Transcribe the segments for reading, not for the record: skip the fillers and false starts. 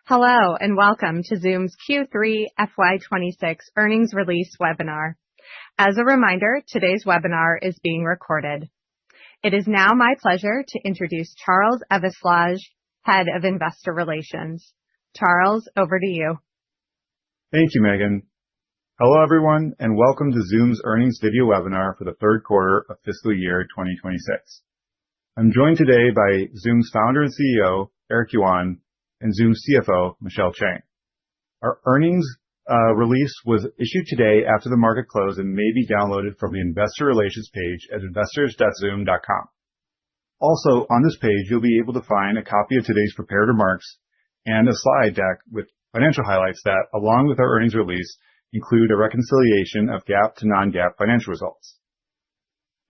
Hello and welcome to Zoom's Q3 FY26 earnings release webinar. As a reminder, today's webinar is being recorded. It is now my pleasure to introduce Charles Eveslage, Head of Investor Relations. Charles, over to you. Thank you, Megan. Hello, everyone, and welcome to Zoom's earnings video webinar for the third quarter of fiscal year 2026. I'm joined today by Zoom's founder and CEO, Eric Yuan, and Zoom CFO, Michelle Chang. Our earnings release was issued today after the market closed and may be downloaded from the investor relations page at investors.zoom.com. Also, on this page, you'll be able to find a copy of today's prepared remarks and a slide deck with financial highlights that, along with our earnings release, include a reconciliation of GAAP to non-GAAP financial results.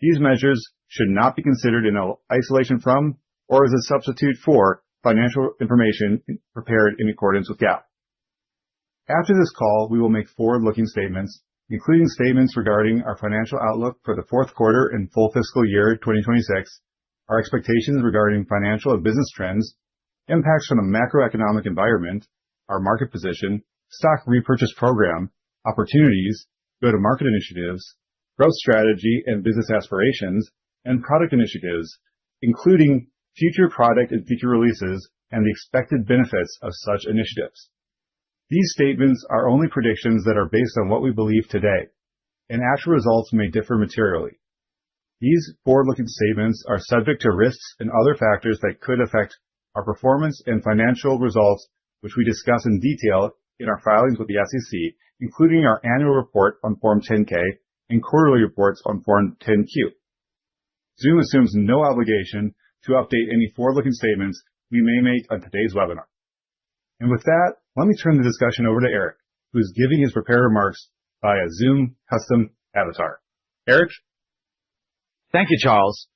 These measures should not be considered in isolation from or as a substitute for financial information prepared in accordance with GAAP. After this call, we will make forward-looking statements, including statements regarding our financial outlook for the fourth quarter and full fiscal year 2026, our expectations regarding financial and business trends, impacts from the macroeconomic environment, our market position, stock repurchase program, opportunities, go-to-market initiatives, growth strategy and business aspirations, and product initiatives, including future product and feature releases and the expected benefits of such initiatives. These statements are only predictions that are based on what we believe today, and actual results may differ materially. These forward-looking statements are subject to risks and other factors that could affect our performance and financial results, which we discuss in detail in our filings with the SEC, including our annual report on Form 10-K and quarterly reports on Form 10-Q. Zoom assumes no obligation to update any forward-looking statements we may make on today's webinar. And with that, let me turn the discussion over to Eric, who is giving his prepared remarks by a Zoom custom avatar. Eric? Thank you, Charles.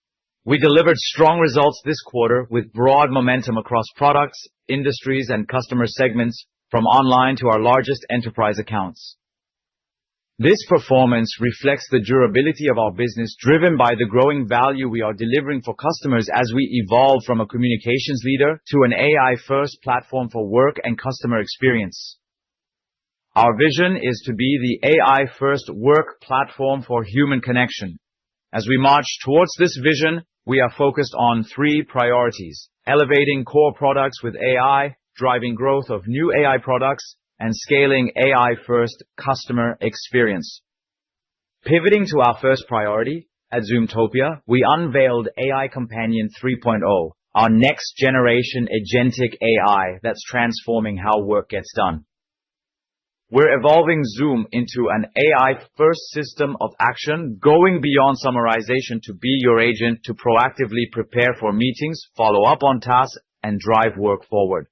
We delivered strong results this quarter with broad momentum across products, industries, and customer segments, from online to our largest enterprise accounts. This performance reflects the durability of our business, driven by the growing value we are delivering for customers as we evolve from a communications leader to an AI-first platform for work and customer experience. Our vision is to be the AI-first work platform for human connection. As we march towards this vision, we are focused on three priorities: elevating core products with AI, driving growth of new AI products, and scaling AI-first customer experience. Pivoting to our first priority, at Zoomtopia, we unveiled AI Companion 3.0, our next-generation agentic AI that's transforming how work gets done. We're evolving Zoom into an AI-first system of action, going beyond summarization to be your agent to proactively prepare for meetings, follow up on tasks, and drive work forward.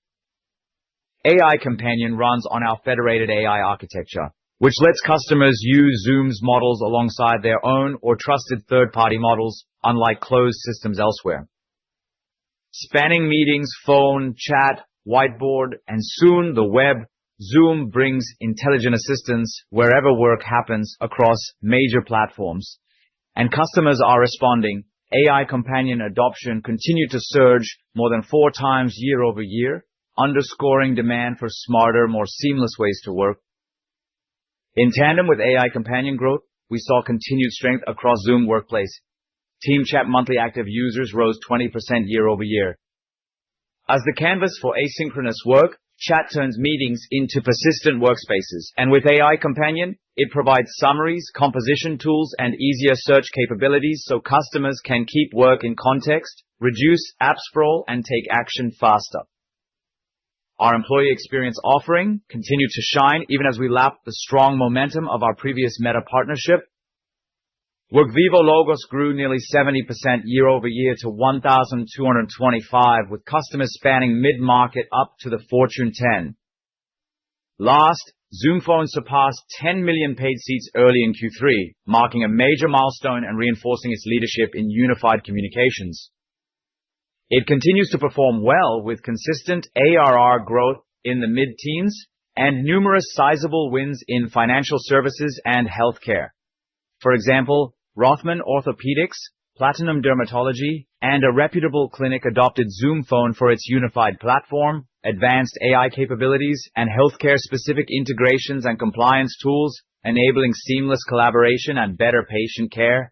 AI Companion runs on our federated AI architecture, which lets customers use Zoom's models alongside their own or trusted third-party models, unlike closed systems elsewhere. Spanning meetings, phone, chat, whiteboard, and soon the web, Zoom brings intelligent assistance wherever work happens across major platforms, and customers are responding. AI Companion adoption continued to surge more than 4 times year over year, underscoring demand for smarter, more seamless ways to work. In tandem with AI Companion growth, we saw continued strength across Zoom Workplace. Team Chat monthly active users rose 20% year over year. As the canvas for asynchronous work, Chat turns meetings into persistent workspaces, and with AI Companion, it provides summaries, composition tools, and easier search capabilities so customers can keep work in context, reduce app sprawl, and take action faster. Our employee experience offering continued to shine even as we lapped the strong momentum of our previous Meta partnership. WorkVivo logos grew nearly 70% year over year to 1,225, with customers spanning mid-market up to the Fortune 10. Last, Zoom Phone surpassed 10 million paid seats early in Q3, marking a major milestone and reinforcing its leadership in unified communications. It continues to perform well with consistent ARR growth in the mid-teens and numerous sizable wins in financial services and healthcare. For example, Rothman Orthopedics, Platinum Dermatology, and a reputable clinic adopted Zoom Phone for its unified platform, advanced AI capabilities, and healthcare-specific integrations and compliance tools, enabling seamless collaboration and better patient care.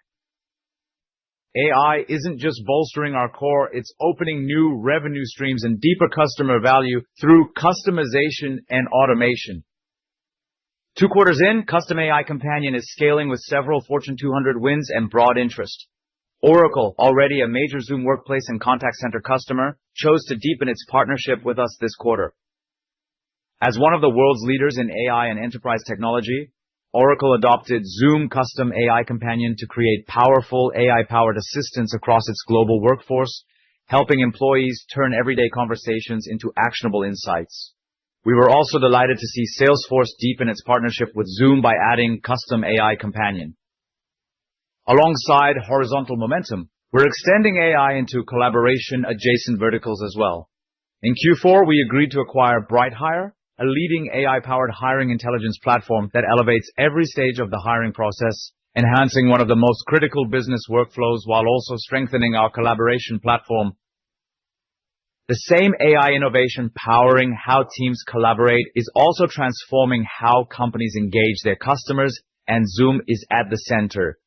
AI isn't just bolstering our core, it's opening new revenue streams and deeper customer value through customization and automation. 2 quarters in, Custom AI Companion is scaling with several Fortune 200 wins and broad interest. Oracle, already a major Zoom Workplace and Contact Center customer, chose to deepen its partnership with us this quarter. As one of the world's leaders in AI and enterprise technology, Oracle adopted Zoom Custom AI Companion to create powerful AI-powered assistants across its global workforce, helping employees turn everyday conversations into actionable insights. We were also delighted to see Salesforce deepen its partnership with Zoom by adding Custom AI Companion. Alongside horizontal momentum, we're extending AI into collaboration-adjacent verticals as well. In Q4, we agreed to acquire BrightHire, a leading AI-powered hiring intelligence platform that elevates every stage of the hiring process, enhancing one of the most critical business workflows while also strengthening our collaboration platform. The same AI innovation powering how teams collaborate is also transforming how companies engage their customers, and Zoom is at the center.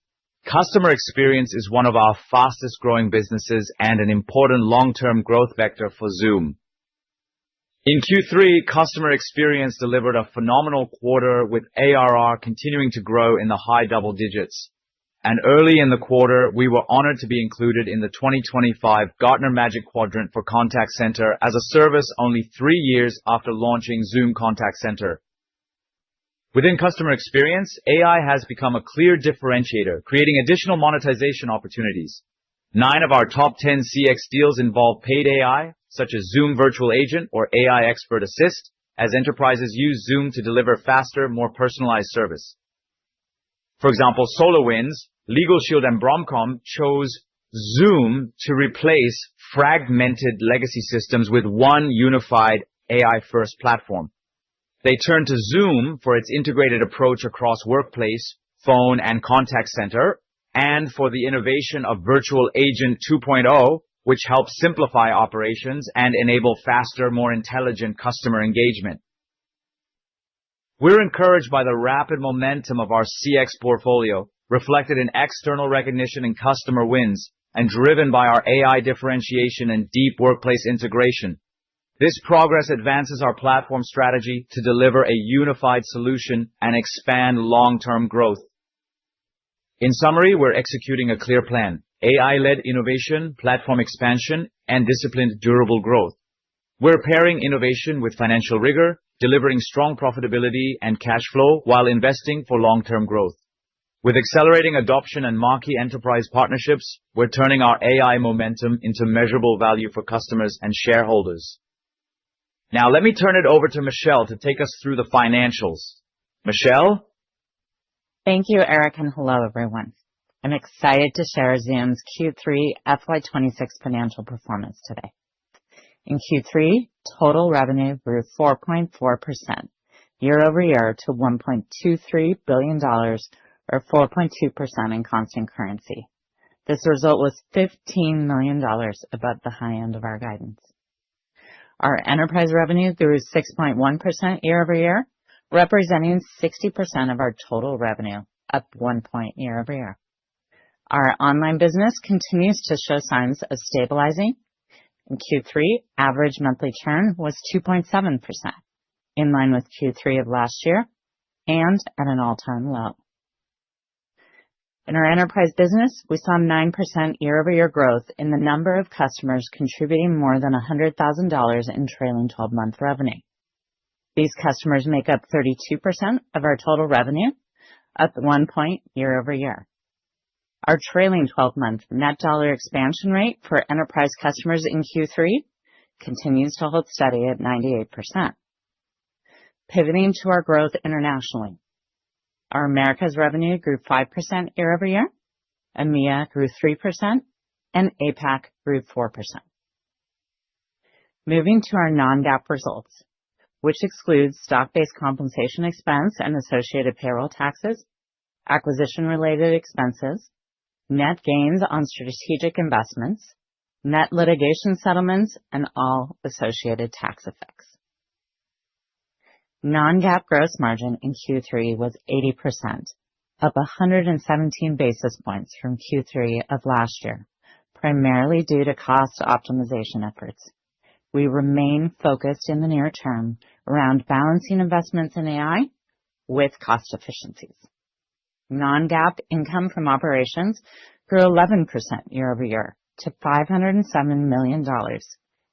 Customer experience is one of our fastest growing businesses and an important long-term growth vector for Zoom. In Q3, customer experience delivered a phenomenal quarter with ARR continuing to grow in the high double digits. And early in the quarter, we were honored to be included in the 2025 Gartner Magic Quadrant for Contact Center as a service only 3 years after launching Zoom Contact Center. Within customer experience, AI has become a clear differentiator, creating additional monetization opportunities. 9 of our top 10 CX deals involve paid AI, such as Zoom Virtual Agent or AI Expert Assist, as enterprises use Zoom to deliver faster, more personalized service. For example, SolarWinds, LegalShield, and Bromcom chose Zoom to replace fragmented legacy systems with one unified AI-first platform. They turned to Zoom for its integrated approach across workplace, phone, and contact center, and for the innovation of Virtual Agent 2.0, which helps simplify operations and enable faster, more intelligent customer engagement. We're encouraged by the rapid momentum of our CX portfolio, reflected in external recognition and customer wins, and driven by our AI differentiation and deep workplace integration. This progress advances our platform strategy to deliver a unified solution and expand long-term growth. In summary, we're executing a clear plan: AI-led innovation, platform expansion, and disciplined, durable growth. We're pairing innovation with financial rigor, delivering strong profitability and cash flow while investing for long-term growth. With accelerating adoption and marquee enterprise partnerships, we're turning our AI momentum into measurable value for customers and shareholders. Now, let me turn it over to Michelle to take us through the financials. Michelle? Thank you, Eric, and hello, everyone. I'm excited to share Zoom's Q3 FY26 financial performance today. In Q3, total revenue grew 4.4% year over year to $1.23 billion, or 4.2% in constant currency. This result was $15 million above the high end of our guidance. Our enterprise revenue grew 6.1% year over year, representing 60% of our total revenue, up 1 point year over year. Our online business continues to show signs of stabilizing. In Q3, average monthly churn was 2.7%, in line with Q3 of last year and at an all-time low. In our enterprise business, we saw 9% year-over-year growth in the number of customers contributing more than $100,000 in trailing 12-month revenue. These customers make up 32% of our total revenue, up 1 point year-over-year. Our trailing 12-month net dollar expansion rate for enterprise customers in Q3 continues to hold steady at 98%. Pivoting to our growth internationally, our Americas revenue grew 5% year-over-year, EMEA grew 3%, and APAC grew 4%. Moving to our non-GAAP results, which excludes stock-based compensation expense and associated payroll taxes, acquisition-related expenses, net gains on strategic investments, net litigation settlements, and all associated tax effects. Non-GAAP gross margin in Q3 was 80%, up 117 basis points from Q3 of last year, primarily due to cost optimization efforts. We remain focused in the near term around balancing investments in AI with cost efficiencies. Non-GAAP income from operations grew 11% year-over-year to $507 million,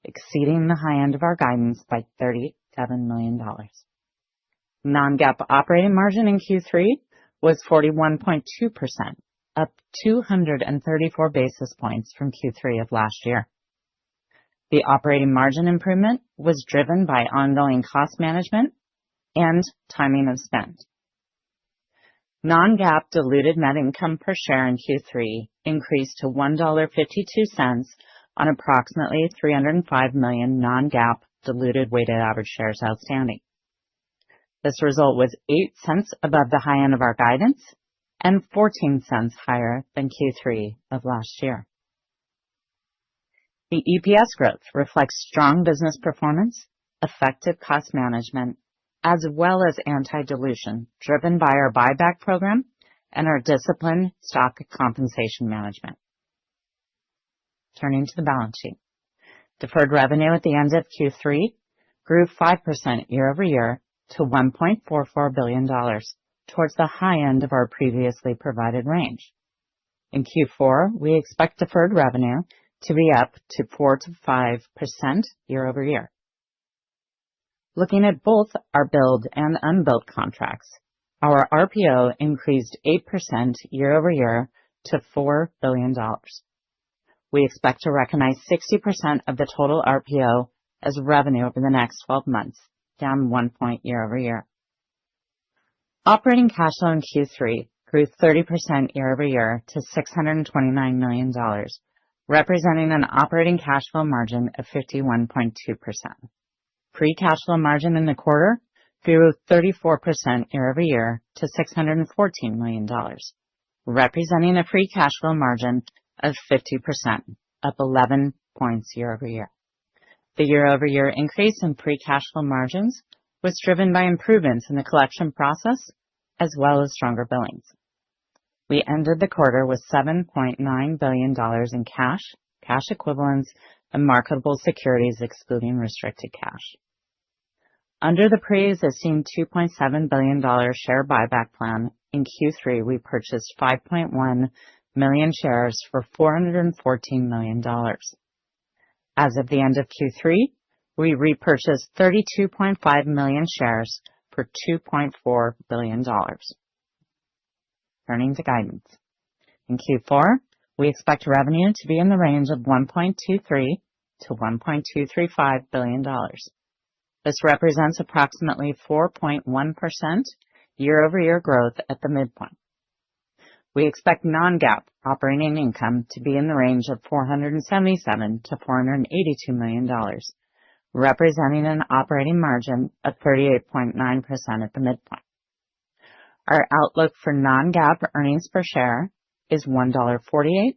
exceeding the high end of our guidance by $37 million. Non-GAAP operating margin in Q3 was 41.2%, up 234 basis points from Q3 of last year. The operating margin improvement was driven by ongoing cost management and timing of spend. Non-GAAP diluted net income per share in Q3 increased to $1.52 on approximately 305 million non-GAAP diluted weighted average shares outstanding. This result was 8 cents above the high end of our guidance and 14 cents higher than Q3 of last year. The EPS growth reflects strong business performance, effective cost management, as well as anti-dilution driven by our buyback program and our disciplined stock compensation management. Turning to the balance sheet. Deferred revenue at the end of Q3 grew 5% year-over-year to $1.44 billion, towards the high end of our previously provided range. In Q4, we expect deferred revenue to be up to 4 to 5% year-over-year. Looking at both our billed and unbilled contracts, our RPO increased 8% year-over-year to $4 billion. We expect to recognize 60% of the total RPO as revenue over the next 12 months, down 1 point year-over-year. Operating cash flow in Q3 grew 30% year-over-year to $629 million, representing an operating cash flow margin of 51.2%. Free cash flow margin in the quarter grew 34% year-over-year to $614 million, representing a free cash flow margin of 50%, up 11 points year-over-year. The year-over-year increase in free cash flow margins was driven by improvements in the collection process as well as stronger billings. We ended the quarter with $7.9 billion in cash equivalents, and marketable securities excluding restricted cash. Under the pre-existing $2.7 billion share buyback plan, in Q3 we purchased 5.1 million shares for $414 million. As of the end of Q3, we repurchased 32.5 million shares for $2.4 billion. Turning to guidance. In Q4, we expect revenue to be in the range of $1.23 to $1.235 billion. This represents approximately 4.1% year-over-year growth at the midpoint. We expect non-GAAP operating income to be in the range of $477 to $482 million, representing an operating margin of 38.9% at the midpoint. Our outlook for non-GAAP earnings per share is $1.48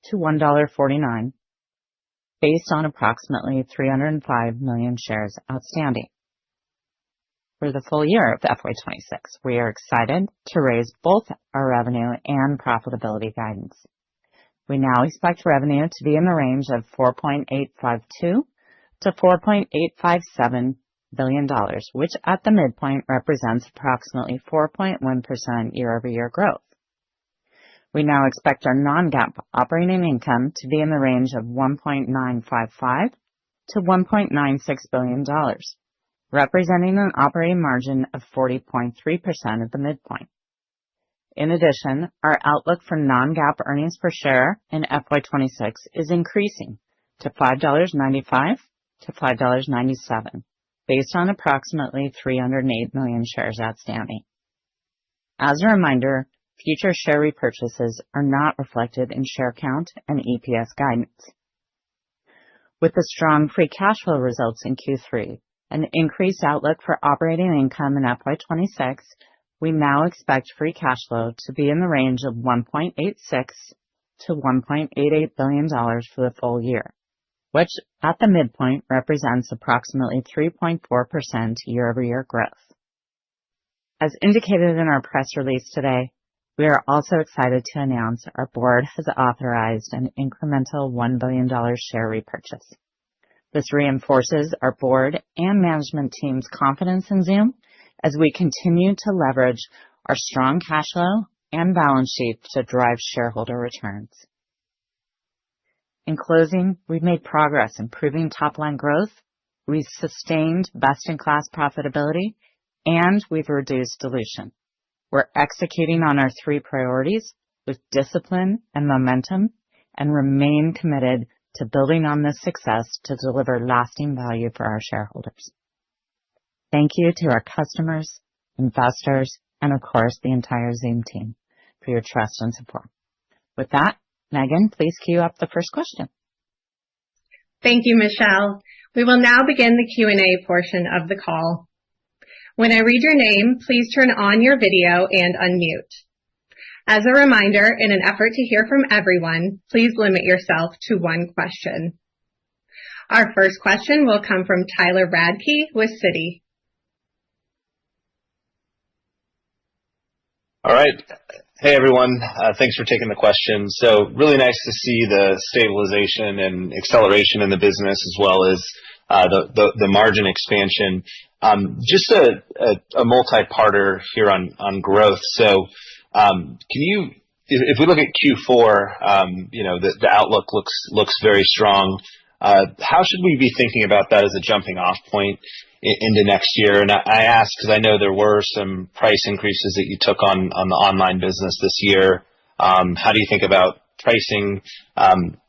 to $1.49, based on approximately 305 million shares outstanding. For the full year of FY26, we are excited to raise both our revenue and profitability guidance. We now expect revenue to be in the range of $4.852 to $4.857 billion, which at the midpoint represents approximately 4.1% year-over-year growth. We now expect our non-GAAP operating income to be in the range of $1.955 to $1.96 billion, representing an operating margin of 40.3% at the midpoint. In addition, our outlook for non-GAAP earnings per share in FY26 is increasing to $5.95 to $5.97, based on approximately 308 million shares outstanding. As a reminder, future share repurchases are not reflected in share count and EPS guidance. With the strong free cash flow results in Q3, an increased outlook for operating income in FY26, we now expect free cash flow to be in the range of $1.86 to $1.88 billion for the full year, which at the midpoint represents approximately 3.4% year-over-year growth. As indicated in our press release today, we are also excited to announce our board has authorized an incremental $1 billion share repurchase. This reinforces our board and management team's confidence in Zoom as we continue to leverage our strong cash flow and balance sheet to drive shareholder returns. In closing, we've made progress improving top-line growth, we've sustained best-in-class profitability, and we've reduced dilution. We're executing on our 3 priorities with discipline and momentum and remain committed to building on this success to deliver lasting value for our shareholders. Thank you to our customers, investors, and of course, the entire Zoom team for your trust and support. With that, Megan, please queue up the first question. Thank you, Michelle. We will now begin the Q&A portion of the call. When I read your name, please turn on your video and unmute. As a reminder, in an effort to hear from everyone, please limit yourself to 1 question. Our first question will come from Tyler Radke with Citi. All right. Hey, everyone. Thanks for taking the question. So really nice to see the stabilization and acceleration in the business as well as the margin expansion. Just a multi-parter here on growth. So if we look at Q4, the outlook looks very strong. How should we be thinking about that as a jumping off point into next year? And I ask because I know there were some price increases that you took on the online business this year. How do you think about pricing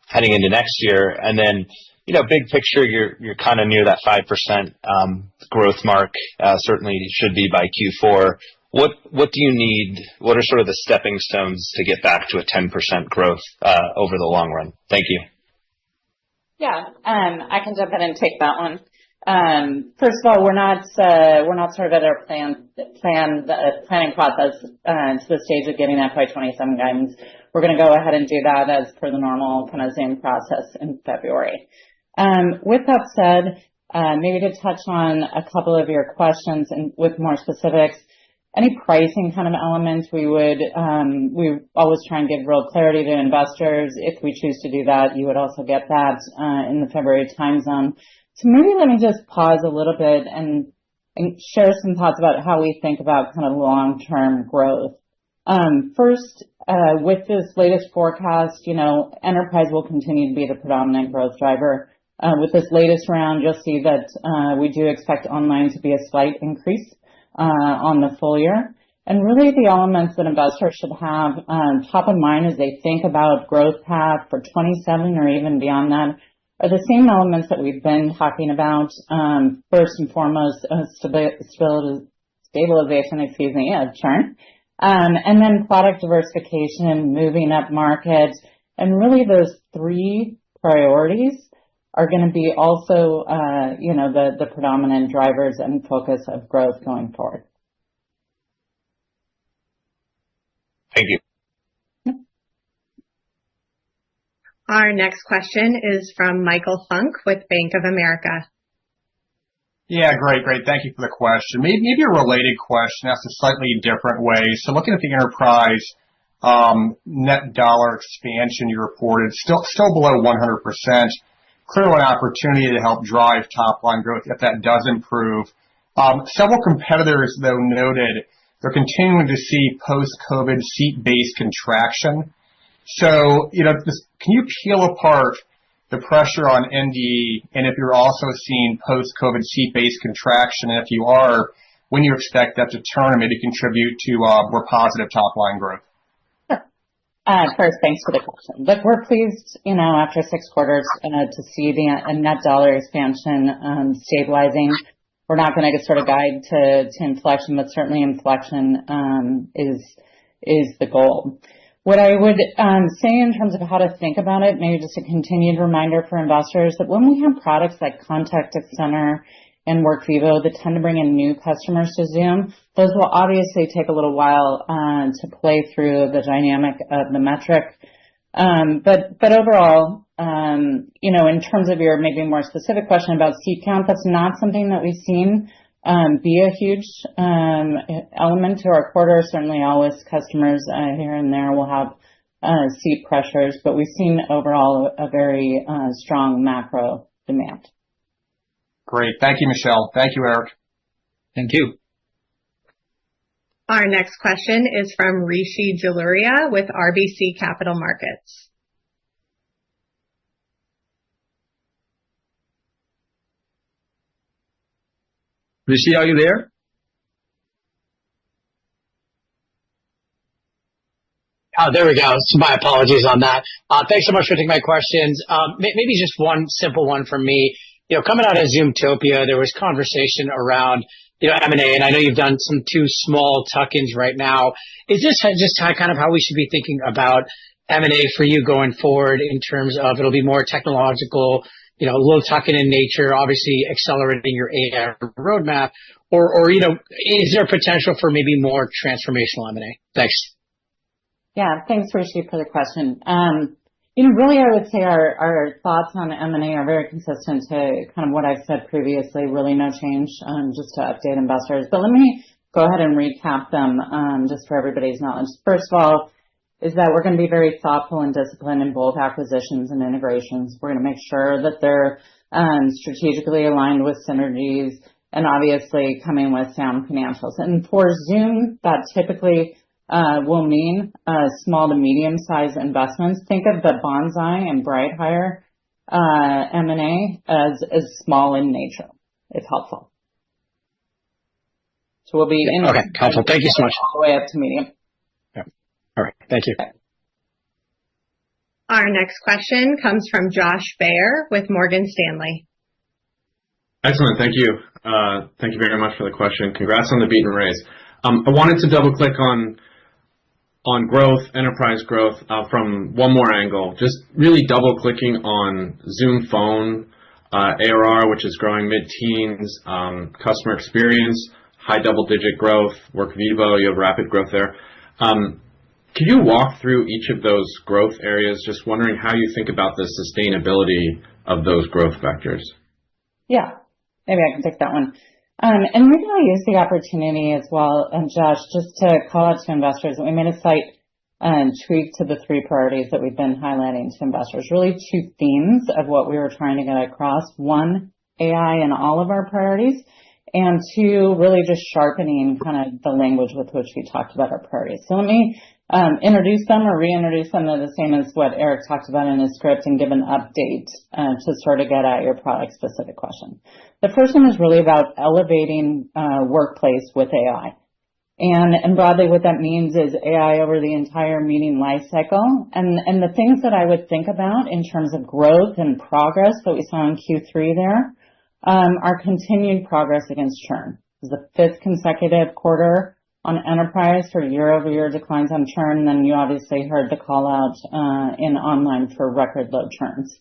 heading into next year? And then, big picture, you're kind of near that 5% growth mark. Certainly should be by Q4. What do you need? What are sort of the stepping stones to get back to a 10% growth over the long run? Thank you. Yeah, I can jump in and take that one. First of all, we're not sort of at our planning process to the stage of getting FY27 guidance. We're going to go ahead and do that as per the normal kind of Zoom process in February. With that said, maybe to touch on a couple of your questions and with more specifics, any pricing kind of elements we always try and give real clarity to investors. If we choose to do that, you would also get that in the February time zone. So maybe let me just pause a little bit and share some thoughts about how we think about kind of long-term growth. First, with this latest forecast, enterprise will continue to be the predominant growth driver. With this latest round, you'll see that we do expect online to be a slight increase on the full year. And really the elements that investors should have top of mind as they think about growth path for 27 or even beyond that are the same elements that we've been talking about. First and foremost, stabilization, of churn. And then product diversification, moving up market. And really those 3 priorities are going to be also, the predominant drivers and focus of growth going forward. Thank you. Our next question is from Michael Funk with Bank of America. Yeah, great. Thank you for the question. Maybe a related question, asked a slightly different way. So looking at the enterprise net dollar expansion you reported, still below 100%. Clearly an opportunity to help drive top line growth if that does improve. Several competitors, though, noted they're continuing to see post-COVID seat-based contraction. So, can you peel apart the pressure on NDE and if you're also seeing post-COVID seat-based contraction? And if you are, when you expect that to turn and maybe contribute to more positive top line growth? First, thanks for the question. Look, we're pleased, after 6 quarters to see the net dollar expansion stabilizing. We're not going to sort of guide to inflection, but certainly inflection is the goal. What I would say in terms of how to think about it, maybe just a continued reminder for investors that when we have products like Contact Center and Workvivo that tend to bring in new customers to Zoom, those will obviously take a little while to play through the dynamic of the metric. But overall, in terms of your maybe more specific question about seat count, that's not something that we've seen be a huge element to our quarter. Certainly always customers here and there will have seat pressures, but we've seen overall a very strong macro demand. Great. Thank you, Michelle. Thank you, Eric. Thank you. Our next question is from Rishi Jaluria with RBC Capital Markets. Rishi, are you there? Oh, there we go. So my apologies on that. Thanks so much for taking my questions. Maybe just one simple one from me. Coming out of Zoomtopia, there was conversation around M&A, and I know you've done some 2 small tuck-ins right now. Is this just kind of how we should be thinking about M&A for you going forward in terms of it'll be more technological, a little tuck-in in nature, obviously accelerating your AI roadmap, or is there potential for maybe more transformational M&A? Thanks. Yeah, thanks, Rishi, for the question. Really, I would say our thoughts on M&A are very consistent to kind of what I've said previously, really no change, just to update investors. But let me go ahead and recap them just for everybody's knowledge. First of all, is that we're going to be very thoughtful and disciplined in both acquisitions and integrations. We're going to make sure that they're strategically aligned with synergies and obviously coming with sound financials. And for Zoom, that typically will mean small to medium-sized investments. Think of the Bonsai and BrightHire M&A as small in nature, if helpful. So we'll be in. Okay, helpful. Thank you so much. All the way up to medium. Yeah. All right. Thank you. Okay. Our next question comes from Josh Baer with Morgan Stanley. Excellent. Thank you. Thank you very much for the question. Congrats on the beat and raise. I wanted to double click on growth, enterprise growth, from one more angle, just really double clicking on Zoom Phone, ARR, which is growing mid-teens, customer experience, high double-digit growth, Workvivo, you have rapid growth there. Can you walk through each of those growth areas? Just wondering how you think about the sustainability of those growth vectors. Yeah, maybe I can take that one. And maybe I'll use the opportunity as well, Josh, just to call out to investors that we made a slight tweak to the 3 priorities that we've been highlighting to investors. Really 2 themes of what we were trying to get across. 1, AI in all of our priorities, and 2, really just sharpening kind of the language with which we talked about our priorities. So let me introduce them or reintroduce them. They're the same as what Eric talked about in his script and give an update to sort of get at your product specific question. The first one is really about elevating workplace with AI. And broadly what that means is AI over the entire meeting life cycle. And the things that I would think about in terms of growth and progress that we saw in Q3 there are continued progress against churn. This is the 5th consecutive quarter on enterprise for year-over-year declines on churn. And then you obviously heard the call out in online for record low churns.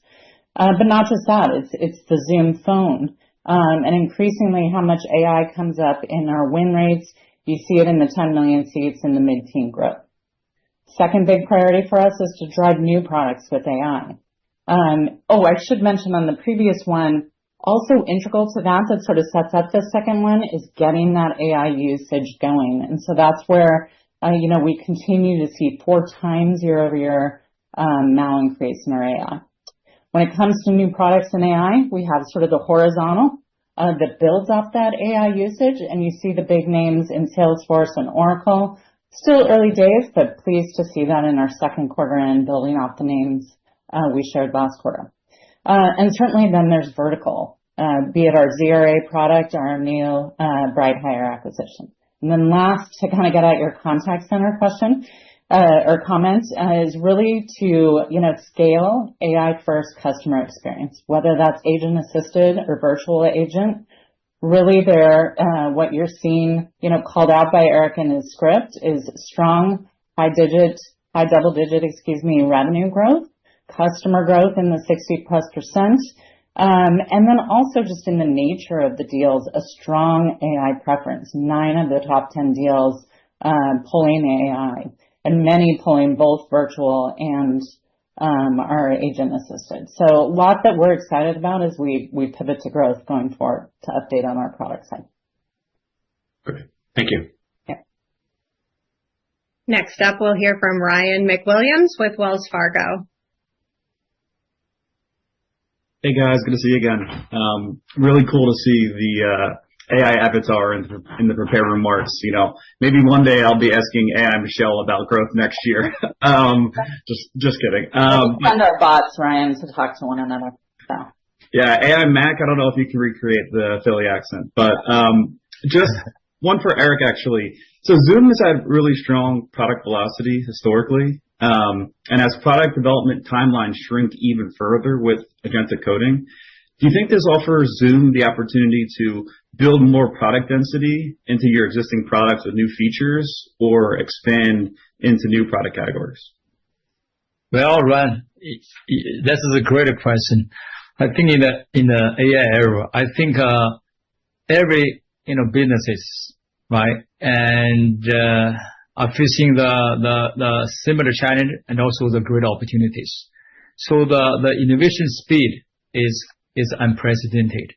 But not just that, it's the Zoom Phone. And increasingly how much AI comes up in our win rates. You see it in the 10 million seats in the mid-teen growth. Second big priority for us is to drive new products with AI. I should mention on the previous one, also integral to that sort of sets up the second one is getting that AI usage going. And so that's where, we continue to see 4 times year-over-year now increase in our AI. When it comes to new products in AI, we have sort of the horizontal that builds off that AI usage, and you see the big names in Salesforce and Oracle. Still early days, but pleased to see that in our second quarter and building off the names we shared last quarter. And certainly then there's vertical, be it our ZRA product or our new BrightHire acquisition. And then last, to kind of get at your contact center question or comment, is really to scale AI first customer experience, whether that's agent assisted or virtual agent. Really, there, what you're seeing, called out by Eric in his script is strong high double digit, revenue growth, customer growth in the 60+%. And then also just in the nature of the deals, a strong AI preference. 9 of the top 10 deals pulling AI, and many pulling both virtual and are agent assisted. So a lot that we're excited about as we pivot to growth going forward to update on our product side. Okay. Thank you. Yeah. Next up, we'll hear from Ryan McWilliams with Wells Fargo. Hey guys, good to see you again. Really cool to see the AI avatar in the prepared remarks. You know, maybe one day I'll be asking AI Michelle about growth next year. Just kidding. We'll send our bots, Ryan, to talk to one another. So. Yeah, AI Mac. I don't know if you can recreate the Philly accent, but just one for Eric actually. So Zoom has had really strong product velocity historically. And as product development timelines shrink even further with agentic coding, do you think this offers Zoom the opportunity to build more product density into your existing products with new features or expand into new product categories? Well, Ryan, this is a great question. I think in the AI era, I think every businesses, right, and are facing the similar challenge and also the great opportunities. So the innovation speed is unprecedented.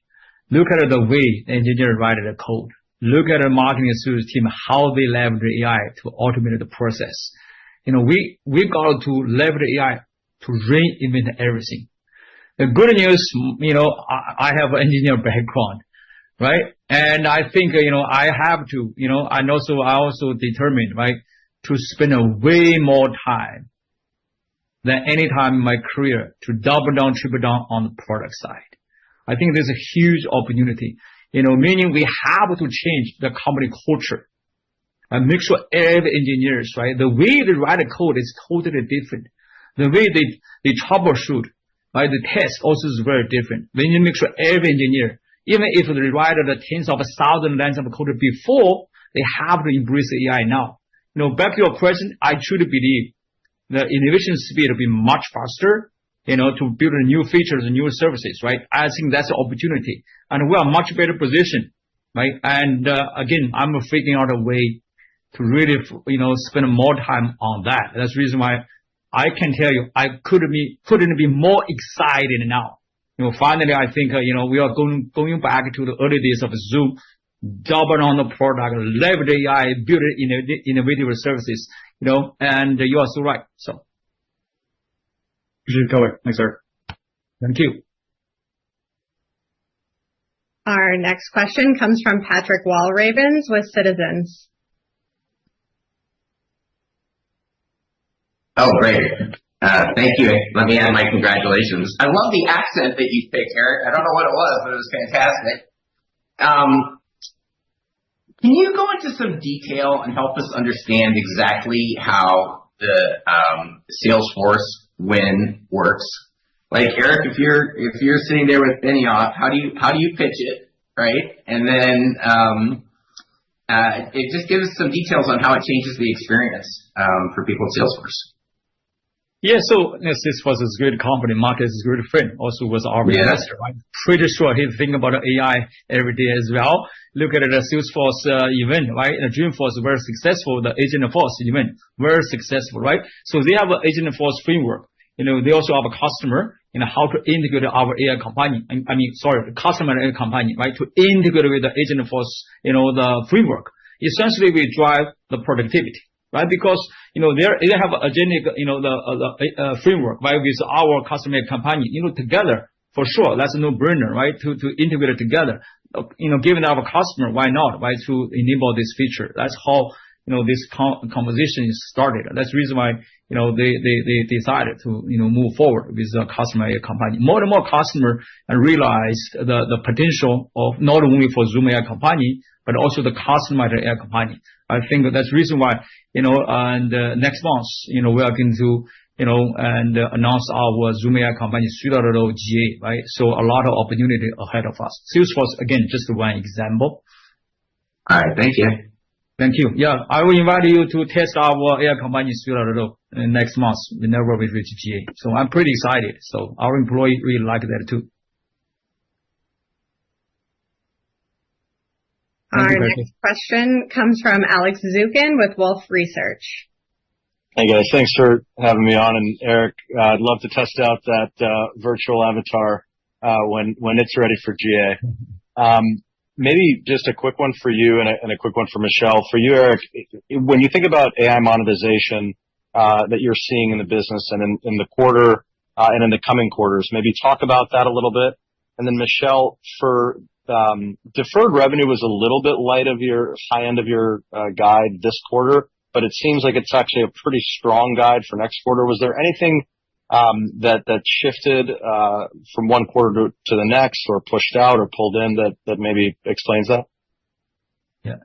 Look at the way the engineers write the code. Look at the marketing sales team, how they leverage AI to automate the process. We got to leverage AI to reinvent everything. The good news, I have an engineer background, right? And I think, I have to, and also I also determined, right, to spend a way more time than any time in my career to double down, triple down on the product side. I think there's a huge opportunity, meaning we have to change the company culture and make sure every engineers, right, the way they write a code is totally different. The way they troubleshoot, right, the test also is very different. We need to make sure every engineer, even if they write the tens of thousands lines of code before, they have to embrace AI now. Back to your question, I truly believe the innovation speed will be much faster, to build new features and new services, right? I think that's an opportunity. And we are much better positioned, right? And again, I'm figuring out a way to really, spend more time on that. That's the reason why I can tell you, I couldn't be more excited now. Finally, I think, we are going back to the early days of Zoom, double on the product, leverage AI, build innovative services, and you are so right. So. Appreciate the color. Thanks, Eric. Thank you. Our next question comes from Patrick Walravens with Citizens. Oh, great. Thank you. Let me add my congratulations. I love the accent that you picked, Eric. I don't know what it was, but it was fantastic. Can you go into some detail and help us understand exactly how the Salesforce win works? Like, Eric, if you're sitting there with Benioff, how do you pitch it, right? And then it just gives us some details on how it changes the experience for people at Salesforce. Yeah, so Salesforce is a great company. Marcus is a great friend. Also was our investor, right? Pretty sure he's thinking about AI every day as well. Look at the Salesforce event, right? The Dreamforce very successful. The Agentforce event very successful, right? So they have an Agentforce framework. They also have a customer, how to integrate our AI companion. The customer AI companion, right? To integrate with the Agentforce, the framework. Essentially, we drive the productivity. Right, because they have a agentic the framework, right, with our customer companion, together for sure. That's a no-brainer, right? To integrate it together, given our customer, why not, right? To enable this feature. That's how this conversation is started. That's the reason why they decided to move forward with the customer AI companion. More and more customer realize the potential of not only for Zoom AI companion but also the customer AI companion. I think that's the reason why, and next month, we are going to, and announce our Zoom AI companion 3.0 GA, right? So a lot of opportunity ahead of us. Salesforce, again, just one example. All right. Thank you. Thank you. Yeah, I will invite you to test our AI companion 3.0 next month whenever we reach GA. So I'm pretty excited. So our employee really like that too. Our next question comes from Alex Zukin with Wolfe Research. Hey guys, thanks for having me on. And Eric, I'd love to test out that virtual avatar when it's ready for GA. Maybe just a quick one for you and a quick one for Michelle. For you, Eric, when you think about AI monetization that you're seeing in the business and in the quarter and in the coming quarters, maybe talk about that a little bit. And then Michelle, for deferred revenue was a little bit light of your high end of your guide this quarter, but it seems like it's actually a pretty strong guide for next quarter. Was there anything that shifted from one quarter to the next, or pushed out or pulled in that maybe explains that? Yeah.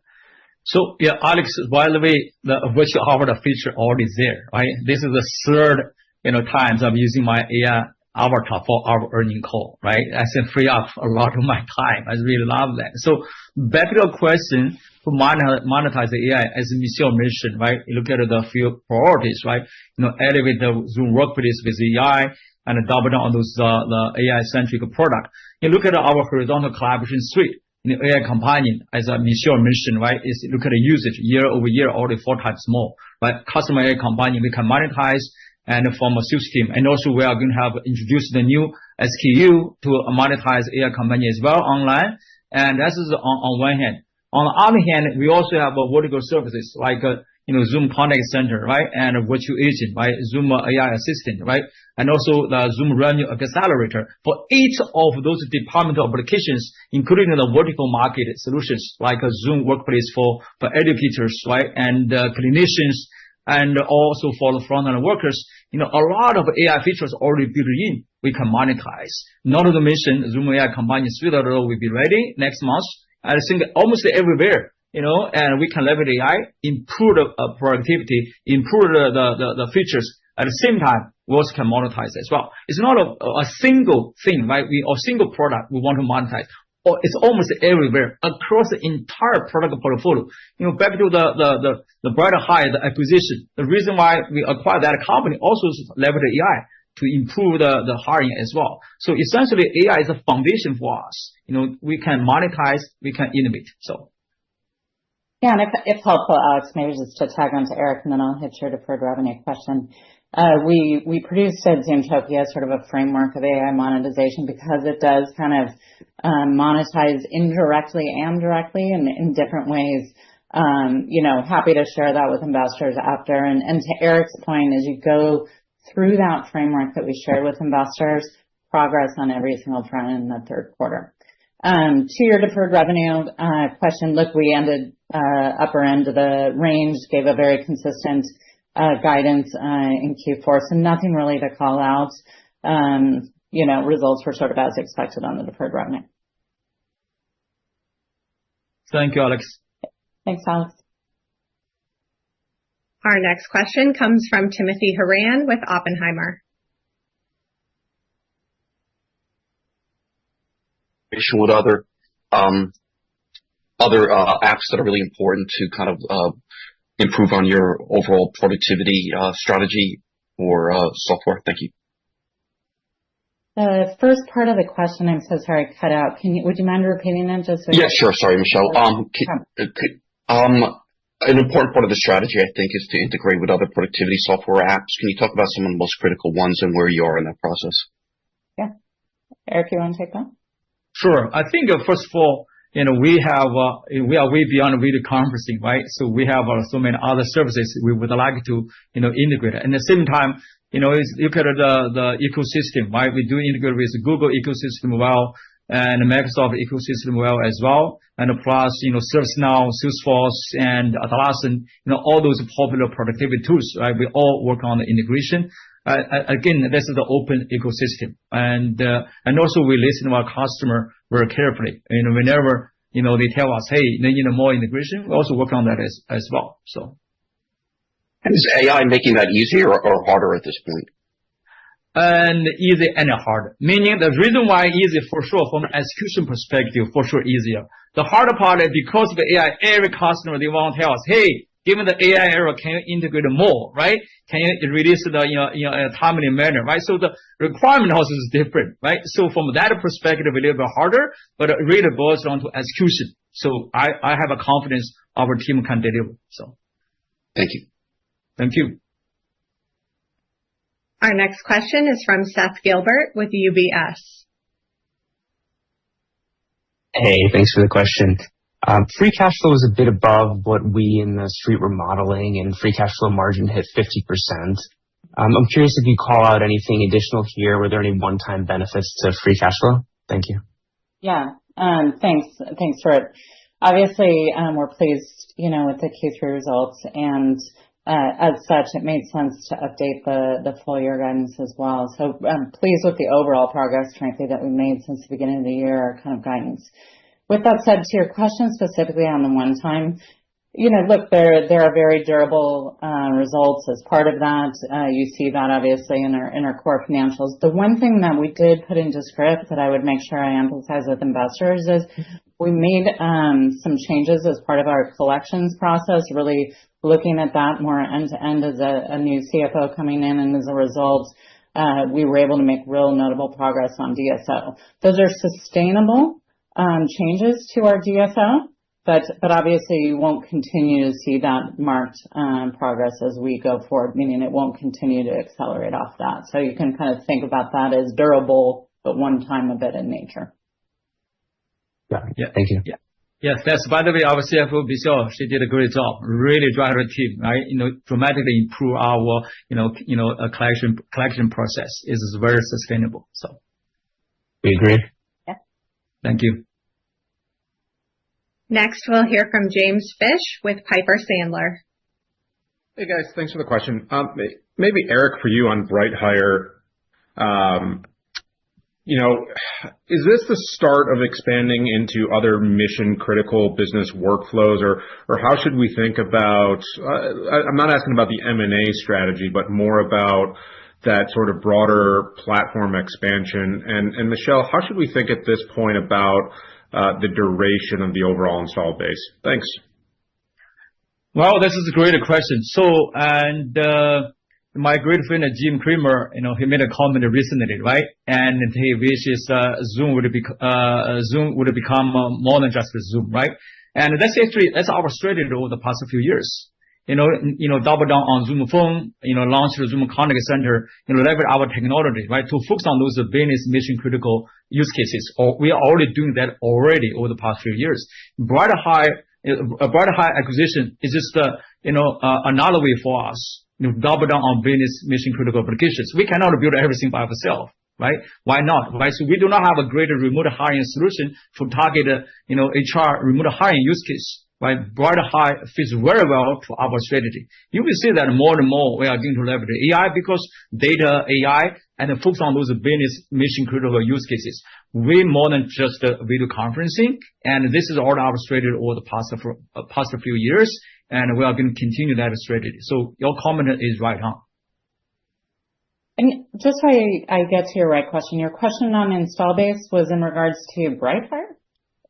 So yeah, Alex, by the way, the virtual avatar feature already there, right? This is the third times I'm using my AI avatar for our earning call, right? I can free up a lot of my time. I really love that. So back to your question, to monetize the AI, as Michelle mentioned, right? You look at the few priorities, right? Elevate the Zoom Workplace with AI and double down on those the AI-centric product. You look at our horizontal collaboration suite, AI Companion, as Michelle mentioned, right? Is look at the usage year over year, already 4 times more, right? Customer AI Companion, we can monetize and from a sales team. And also we are going to have introduced the new SKU to monetize AI Companion as well online. And that is on one hand. On the other hand, we also have vertical services like, Zoom Contact Center, right? And Virtual Agent, right? Zoom AI Assistant, right? And also the Zoom Revenue Accelerator for each of those departmental applications, including the vertical market solutions like Zoom Workplace for educators, right? And clinicians, and also for the front-end workers. A lot of AI features already built in, we can monetize. Not to mention Zoom AI Companion Suite will be ready next month. I think almost everywhere, and we can leverage AI, improve the productivity, improve the features. At the same time, we also can monetize as well. It's not a single thing, right? Or single product we want to monetize. Or it's almost everywhere across the entire product portfolio. Back to the Brighter Hire, the acquisition. The reason why we acquired that company also is leverage AI to improve the hiring as well. So essentially, AI is a foundation for us. We can monetize, we can innovate. So. Yeah, and if helpful, Alex, maybe just to tag on to Eric, and then I'll hit your deferred revenue question. We produced at Zoomtopia sort of a framework of AI monetization because it does kind of monetize indirectly and directly in different ways. Happy to share that with investors after. And to Eric's point, as you go through that framework that we shared with investors, progress on every single front in the third quarter. To your deferred revenue question, look, we ended upper end of the range, gave a very consistent guidance in Q4, so nothing really to call out. Results were sort of as expected on the deferred revenue. Thank you, Alex. Thanks, Alex. Our next question comes from Timothy Horan with Oppenheimer. With other apps that are really important to kind of improve on your overall productivity strategy or software? Thank you. The first part of the question, I'm so sorry, cut out. Would you mind repeating it? Yeah, sure. Sorry, Michelle. An important part of the strategy, I think, is to integrate with other productivity software apps. Can you talk about some of the most critical ones and where you are in that process? Yeah. Eric, you want to take that? Sure. I think first of all, we are way beyond video conferencing, right? So we have so many other services we would like to, integrate. And at the same time, look at the ecosystem, right? We do integrate with Google ecosystem well and Microsoft ecosystem well as well. And plus, ServiceNow, Salesforce, and Atlassian, all those popular productivity tools, right? We all work on the integration. Again, this is the open ecosystem. And also we listen to our customer very carefully. Whenever, they tell us, hey, they need more integration, we also work on that as well. So. And is AI making that easier or harder at this point? And easy and hard. Meaning the reason why easy for sure from an execution perspective, for sure easier. The harder part is because of the AI, every customer, they want to tell us, hey, given the AI era, can you integrate more, right? Can you release the, in a timely manner, right? So the requirement also is different, right? So from that perspective, a little bit harder, but it really boils down to execution. So I have a confidence our team can deliver. So. Thank you. Thank you. Our next question is from Seth Gilbert with UBS. Hey, thanks for the question. Free cash flow is a bit above what we in the street were modeling, and free cash flow margin hit 50%. I'm curious if you call out anything additional here. Were there any one-time benefits to free cash flow? Thank you. Yeah, thanks for it. Obviously, we're pleased, with the Q3 results, and as such, it made sense to update the full year guidance as well. So I'm pleased with the overall progress, frankly, that we made since the beginning of the year, our kind of guidance. With that said, to your question specifically on the one time, look, there are very durable results as part of that. You see that obviously in our core financials. The one thing that we did put into script that I would make sure I emphasize with investors is we made some changes as part of our collections process, really looking at that more end to end as a new CFO coming in, and as a result, we were able to make real notable progress on DSO. Those are sustainable changes to our DSO. But obviously, you won't continue to see that marked progress as we go forward, meaning it won't continue to accelerate off that. So you can kind of think about that as durable, but one time a bit in nature. Yeah. Thank you. Yeah. Yes, that's, by the way, our CFO, Michelle, she did a great job, really drive her team, right? Dramatically improve our, collection process. It is very sustainable. So. We agree. Yeah. Thank you. Next, we'll hear from James Fish with Piper Sandler. Hey guys, thanks for the question. Maybe Eric, for you on BrightHire. Is this the start of expanding into other mission critical business workflows, or how should we think about? I'm not asking about the M&A strategy, but more about that sort of broader platform expansion. And Michelle, how should we think at this point about the duration of the overall install base? Thanks. Well, this is a great question. So, my great friend Jim Cramer, he made a comment recently, right? And he wishes Zoom would become more than just Zoom, right? And that's our strategy over the past few years. Double down on Zoom Phone, launch the Zoom Contact Center, leverage our technology, right, to focus on those business mission critical use cases. We are already doing that over the past few years. BrightHire acquisition is just, another way for us, double down on business mission critical applications. We cannot build everything by ourselves, right? Why not, right? So we do not have a greater remote hiring solution to target, HR remote hiring use case. Right, BrightHire fits very well to our strategy. You will see that more and more we are going to leverage AI because data, AI, and focus on those business mission critical use cases. Way more than just video conferencing, and this is all our strategy over the past few years, and we are going to continue that strategy. So your comment is right on. And just so I get to your right question, your question on install base was in regards to BrightHire?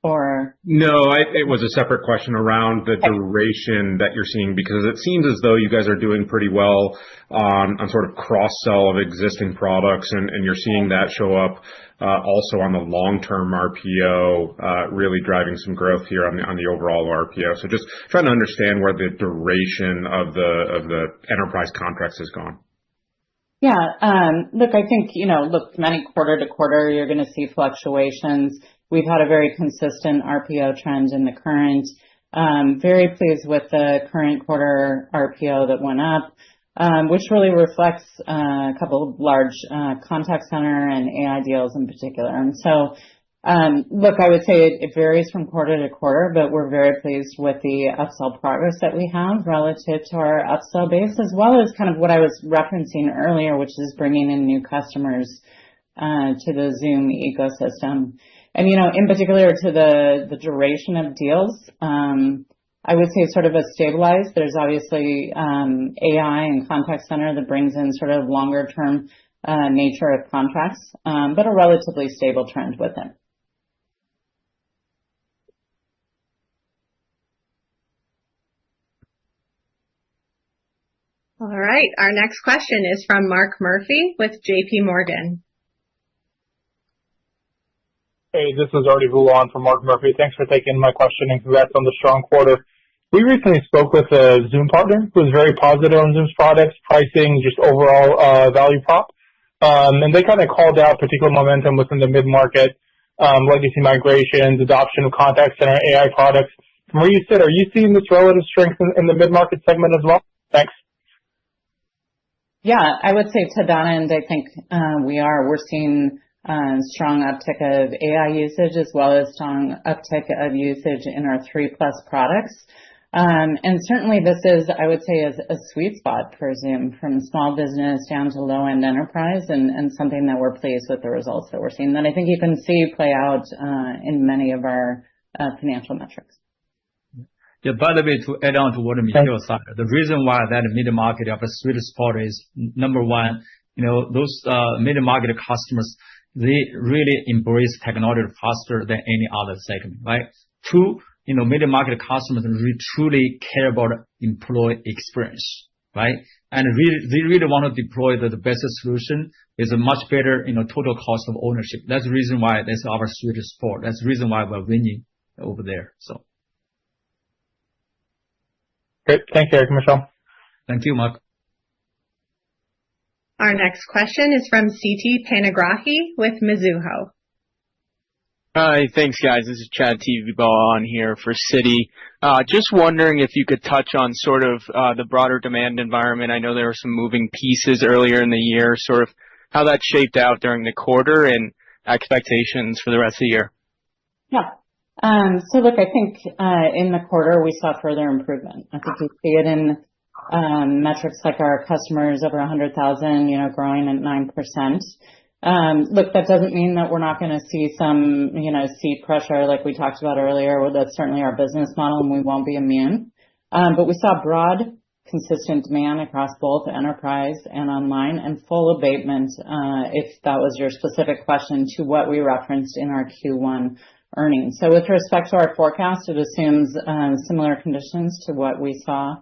Or no, it was a separate question around the duration that you're seeing, because it seems as though you guys are doing pretty well on sort of cross-sell of existing products, and you're seeing that show up also on the long-term RPO, really driving some growth here on the overall RPO. So just trying to understand where the duration of the enterprise contracts has gone. Yeah, look, I think, many quarter to quarter, you're going to see fluctuations. We've had a very consistent RPO trend in the current. Very pleased with the current quarter RPO that went up, which really reflects a couple of large contact center and AI deals in particular. And so, look, I would say it varies from quarter to quarter, but we're very pleased with the upsell progress that we have relative to our upsell base, as well as kind of what I was referencing earlier, which is bringing in new customers to the Zoom ecosystem. And, in particular to the duration of deals, I would say sort of a stabilized. There's obviously AI and contact center that brings in sort of longer term nature of contracts, but a relatively stable trend with it. All right. Our next question is from Mark Murphy with JP Morgan. Hey, this is Artie Vulan from Mark Murphy. Thanks for taking my question and congrats on the strong quarter. We recently spoke with a Zoom partner who was very positive on Zoom's products, pricing, just overall value prop. And they kind of called out particular momentum within the mid-market, legacy migrations, adoption of contact center AI products. From where you sit, are you seeing this relative strength in the mid-market segment as well? Thanks. Yeah, I would say to that end, I think we're seeing strong uptick of AI usage as well as strong uptick of usage in our 3+ products. And certainly this is, I would say, a sweet spot for Zoom from small business down to low-end enterprise and something that we're pleased with the results that we're seeing that I think you can see play out in many of our financial metrics. Yeah, by the way, to add on to what Michelle said, the reason why that mid-market of a sweet spot is, number one, those mid-market customers, they really embrace technology faster than any other segment, right? Two, mid-market customers really truly care about employee experience, right? And they really want to deploy the best solution is a much better, total cost of ownership. That's the reason why that's our sweet spot. That's the reason why we're winning over there. So. Great. Thanks, Eric and Michelle. Thank you, Mark. Our next question is from Siti Panigrahi with Mizuho. Hi, thanks guys. This is Chad TV on here for Citi. Just wondering if you could touch on sort of the broader demand environment. I know there were some moving pieces earlier in the year, sort of how that shaped out during the quarter and expectations for the rest of the year. Yeah. So look, I think in the quarter we saw further improvement. I think we see it in metrics like our customers over 100,000, growing at 9%. Look, that doesn't mean that we're not going to see some, seat pressure like we talked about earlier. Well, that's certainly our business model and we won't be immune. But we saw broad, consistent demand across both enterprise and online and full abatement, if that was your specific question, to what we referenced in our Q1 earnings. So with respect to our forecast, it assumes similar conditions to what we saw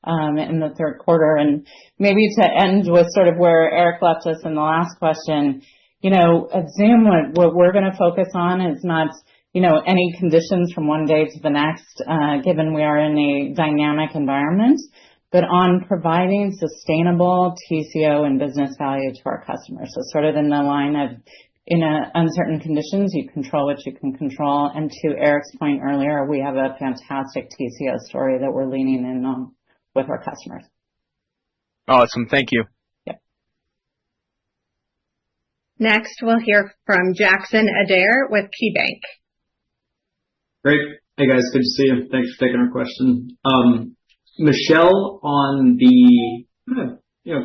in the third quarter. And maybe to end with sort of where Eric left us in the last question, at Zoom, what we're going to focus on is not, any conditions from one day to the next, given we are in a dynamic environment, but on providing sustainable TCO and business value to our customers. So sort of in the line of, in uncertain conditions, you control what you can control. And to Eric's point earlier, we have a fantastic TCO story that we're leaning in on with our customers. Awesome. Thank you. Yep. Next, we'll hear from Jackson Adair with KeyBanc. Great. Hey guys, good to see you. Thanks for taking our question. Michelle, on the,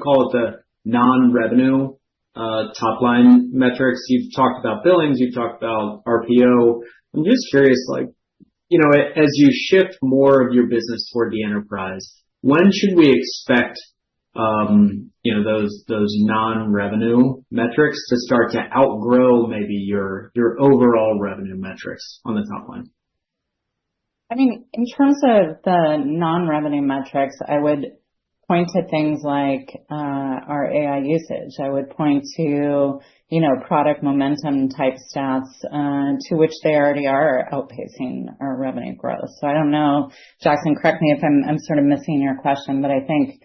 call it the non-revenue top line metrics, you've talked about billings, you've talked about RPO. I'm just curious, as you shift more of your business toward the enterprise, when should we expect, those non-revenue metrics to start to outgrow maybe your overall revenue metrics on the top line? I mean, in terms of the non-revenue metrics, I would point to things like our AI usage. I would point to, product momentum type stats to which they already are outpacing our revenue growth. So I don't know, Jackson, correct me if I'm sort of missing your question, but I think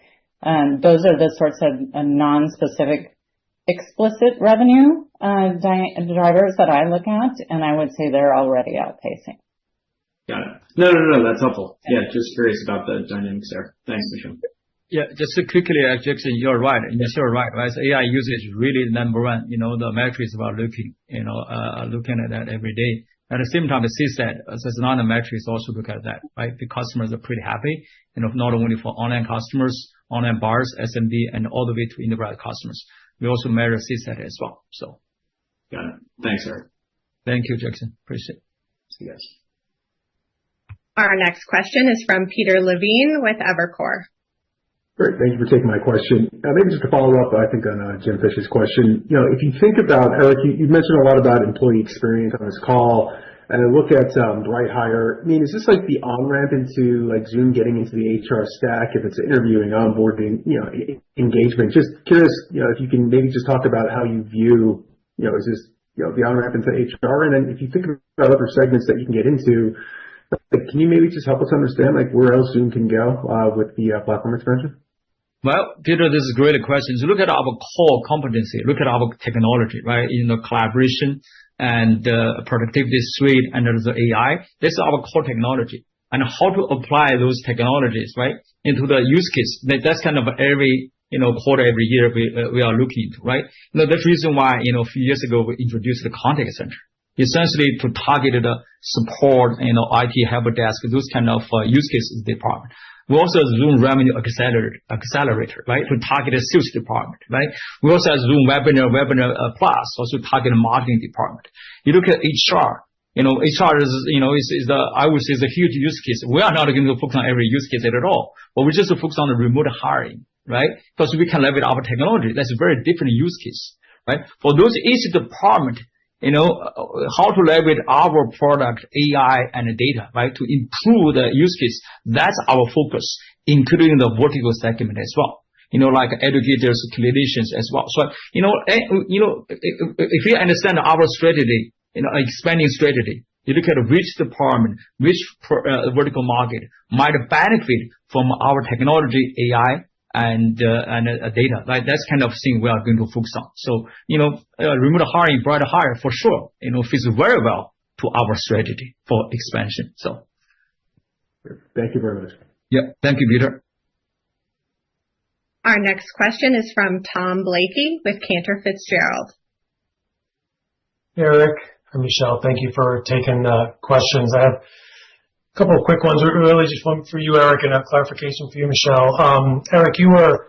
those are the sorts of non-specific explicit revenue drivers that I look at, and I would say they're already outpacing. Got it. No, that's helpful. Yeah, just curious about the dynamics there. Thanks, Michelle. Yeah, just quickly, Jackson, you're right. You're right. Right? So AI usage is really number one. The metrics about looking at that every day. At the same time, the CSAT, as another metrics, also look at that, right? The customers are pretty happy, not only for online customers, online bars, SMB, and all the way to enterprise customers. We also measure CSAT as well. So. Got it. Thanks, Eric. Thank you, Jackson. Appreciate it. See you guys. Our next question is from Peter Levine with Evercore. Great. Thank you for taking my question. Maybe just to follow up, I think, on Jim Fish's question. If you think about, Eric, you mentioned a lot about employee experience on this call, and I look at BrightHire. I mean, is this like the on-ramp into Zoom getting into the HR stack, if it's interviewing, onboarding, engagement? Just curious, if you can maybe just talk about how you view, is this, the on-ramp into HR? And then if you think about other segments that you can get into, Can you maybe just help us understand where else Zoom can go with the platform expansion? Well, Peter, this is a great question. So look at our core competency. Look at our technology, right? Collaboration and productivity suite under the AI. This is our core technology. And how to apply those technologies, right, into the use case. That's kind of every quarter, every year we are looking into, right? That's the reason why, a few years ago, we introduced the contact center, essentially to target the support, IT help desk, those kind of use cases department. We also have Zoom Revenue Accelerator, right, to target the sales department, right? We also have Zoom Webinar Plus, also target the marketing department. You look at HR, HR is, I would say, is a huge use case. We are not going to focus on every use case at all, but we just focus on the remote hiring, right? Because we can leverage our technology. That's a very different use case, right? For those each department, how to leverage our product, AI and data, right, to improve the use case. That's our focus, including the vertical segment as well. Like educators, clinicians as well. So, if you understand our strategy, expanding strategy, you look at which department, which vertical market might benefit from our technology, AI, and data, right? That's kind of thing we are going to focus on. So, remote hiring, bright hire for sure, fits very well to our strategy for expansion. So, thank you very much. Yeah, thank you, Peter. Our next question is from Tom Blakey with Cantor Fitzgerald. Eric and Michelle, thank you for taking questions. I have a couple of quick ones. Really just one for you, Eric, and a clarification for you, Michelle. Eric, you were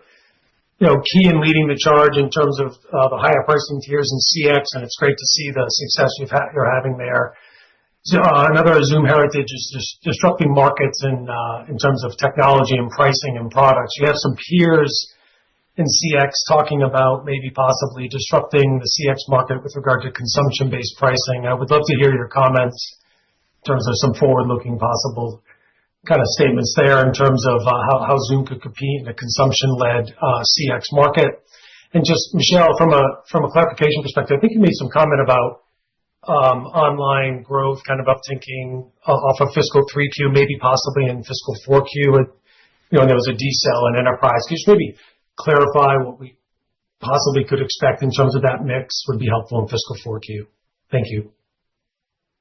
key in leading the charge in terms of the higher pricing tiers in CX, and it's great to see the success you're having there. So, another Zoom heritage is just disrupting markets in terms of technology and pricing and products. You have some peers in CX talking about maybe possibly disrupting the CX market with regard to consumption-based pricing. I would love to hear your comments in terms of some forward-looking possible kind of statements there in terms of how Zoom could compete in a consumption-led CX market. And just, Michelle, from a clarification perspective, I think you made some comment about online growth kind of upticking off of fiscal 3Q, maybe possibly in fiscal 4Q. There was a decel in enterprise. Could you maybe clarify what we possibly could expect in terms of that mix would be helpful in fiscal 4Q? Thank you.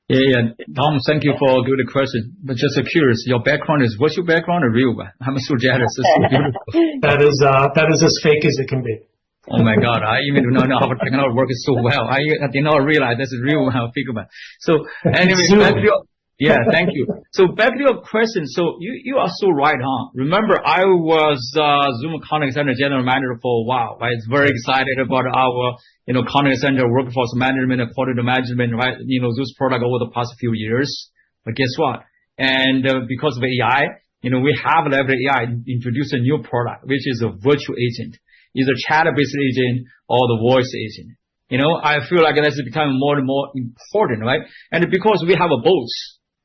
Yeah. Tom, thank you for a good question. But just curious, your background is what's your background or real one? I'm so jealous. It's so beautiful. That is as fake as it can be. Oh my God. I even do not know how technology works so well. I did not realize that's real one, fake one. So anyway, back to your, yeah, thank you. So back to your question. So you are so right, huh? Remember, I was Zoom Contact Center General Manager for a while, right? It's very excited about our contact center, workforce management, and quality management, right? Those products over the past few years. But guess what? And because of AI, we have leveraged AI, introduced a new product, which is a virtual agent, either chat-based agent or the voice agent. I feel like that's becoming more and more important, right? And because we have both,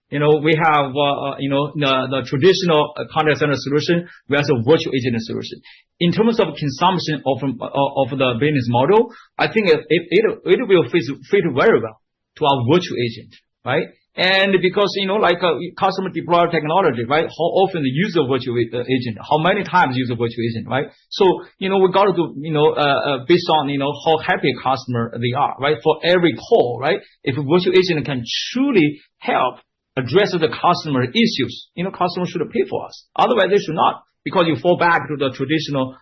we have, the traditional contact center solution, we have a virtual agent solution. In terms of consumption of the business model, I think it will fit very well to our virtual agent, right? And because, customer deploy technology, right? How often they use a virtual agent, how many times use a virtual agent, right? So, we got to do, based on, how happy a customer they are, right? For every call, right? If a virtual agent can truly help address the customer issues, customers should pay for us. Otherwise, they should not, because you fall back to the traditional,